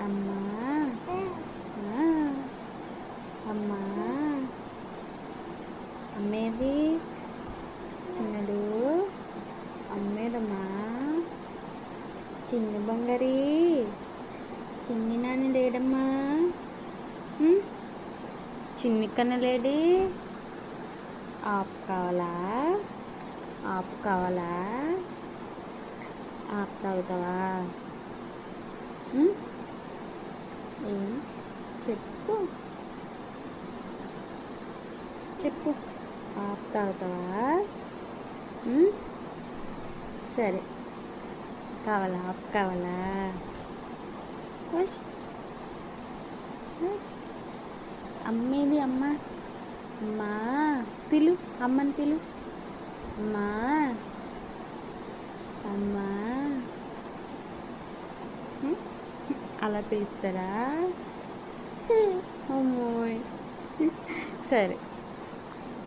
అమ్మా ఆ, అమ్మా అమ్మేది చిన్నడు అమ్మేదమ్మా చిన్ని బంగారి చిన్ని నాని లేడమ్మా చిన్ని కన్న లేడి ఆపు కావాలా ఆపు కావాలా ఆపు తాగుతావా ఏం చెప్పు చెప్పు ఆపు తాగుతావా సరే కావాలా ఆపు కావాలా అమ్మేది అమ్మ అమ్మా పిలు అమ్మని పిలు అమ్మా అమ్మా అలా పిలుస్తారా అమ్మోయ్ సరే